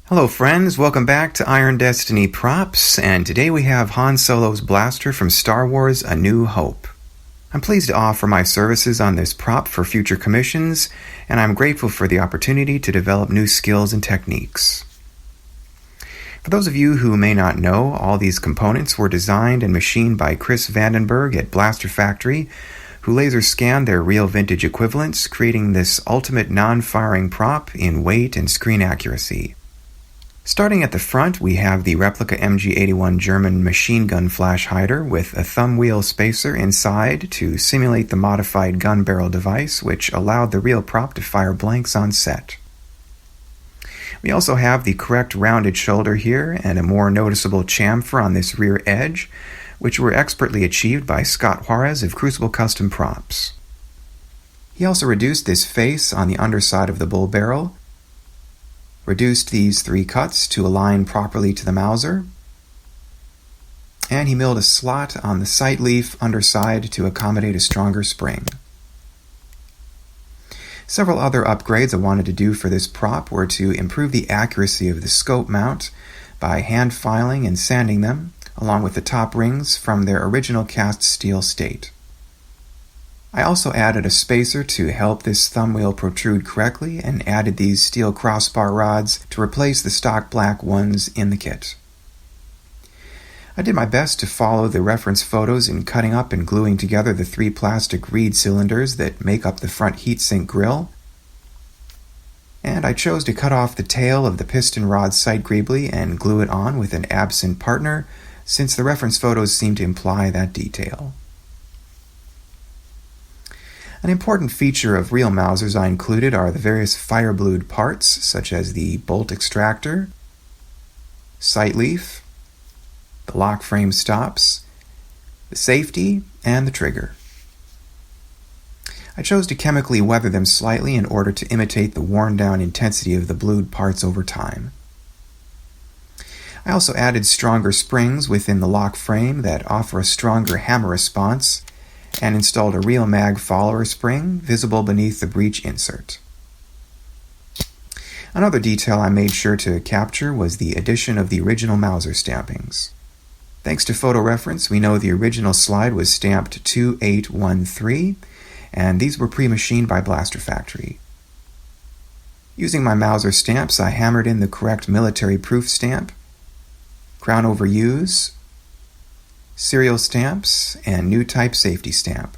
Hello friends, welcome back to Iron Destiny Props, and today we have Han Solo's blaster from Star Wars A New Hope. I'm pleased to offer my services on this prop for future commissions, and I'm grateful for the opportunity to develop new skills and techniques. For those of you who may not know, all these components were designed and machined by Chris Vandenberg at Blaster Factory, who laser scanned their real vintage equivalents, creating this ultimate non-firing prop in weight and screen accuracy. Starting at the front, we have the replica MG81 German machine gun flash hider with a thumb wheel spacer inside to simulate the modified gun barrel device, which allowed the real prop to fire blanks on set. We also have the correct rounded shoulder here and a more noticeable chamfer on this rear edge, which were expertly achieved by Scott Juarez of Crucible Custom Props. He also reduced this face on the underside of the bull barrel, reduced these 3 cuts to align properly to the Mauser, and he milled a slot on the sight leaf underside to accommodate a stronger spring. Several other upgrades I wanted to do for this prop were to improve the accuracy of the scope mount by hand filing and sanding them, along with the top rings from their original cast steel state. I also added a spacer to help this thumb wheel protrude correctly and added these steel crossbar rods to replace the stock black ones in the kit. I did my best to follow the reference photos in cutting up and gluing together the 3 plastic reade cylinders that make up the front heatsink grill, and I chose to cut off the tail of the piston rod sight greebly and glue it on with an absent partner, since the reference photos seem to imply that detail. An important feature of real Mausers I included are the various fire-blued parts, such as the bolt extractor, sight leaf, the lock frame stops, the safety, and the trigger. I chose to chemically weather them slightly in order to imitate the worn-down intensity of the blued parts over time. I also added stronger springs within the lock frame that offer a stronger hammer response, and installed a real mag follower spring visible beneath the breech insert. Another detail I made sure to capture was the addition of the original Mauser stampings. Thanks to photo reference, we know the original slide was stamped 2813, and these were pre-machined by Blaster Factory. Using my Mauser stamps, I hammered in the correct military proof stamp, crown over use, serial stamps, and new type safety stamp.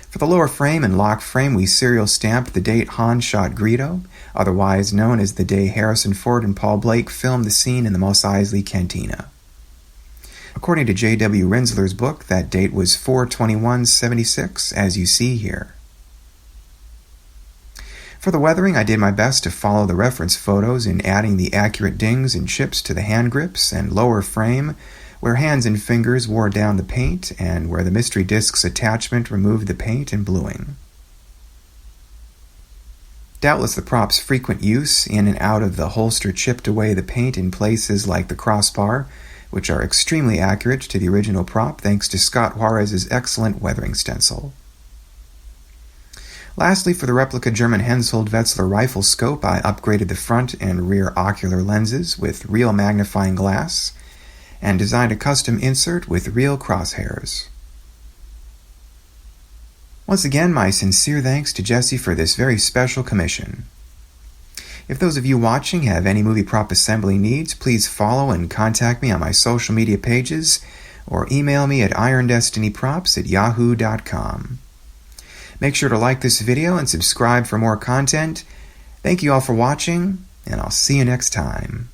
For the lower frame and lock frame, we serial stamped the date Han shot Greedo, otherwise known as the day Harrison Ford and Paul Blake filmed the scene in the Mos Eisley Cantina. According to J.W. Rinsler's book, that date was 4/21/76, as you see here. For the weathering, I did my best to follow the reference photos in adding the accurate dings and chips to the hand grips and lower frame, where hands and fingers wore down the paint and where the mystery discs attachment removed the paint and bluing. Doubtless the prop's frequent use in and out of the holster chipped away the paint in places like the crossbar, which are extremely accurate to the original prop thanks to Scott Juarez's excellent weathering stencil. Lastly, for the replica German Hensoldt Wetzlar rifle scope, I upgraded the front and rear ocular lenses with real magnifying glass and designed a custom insert with real crosshairs. Once again, my sincere thanks to Jesse for this very special commission. If those of you watching have any movie prop assembly needs, please follow and contact me on my social media pages or email me at irondestinyprops@yahoo.com. Make sure to like this video and subscribe for more content. Thank you all for watching, and I'll see you next time.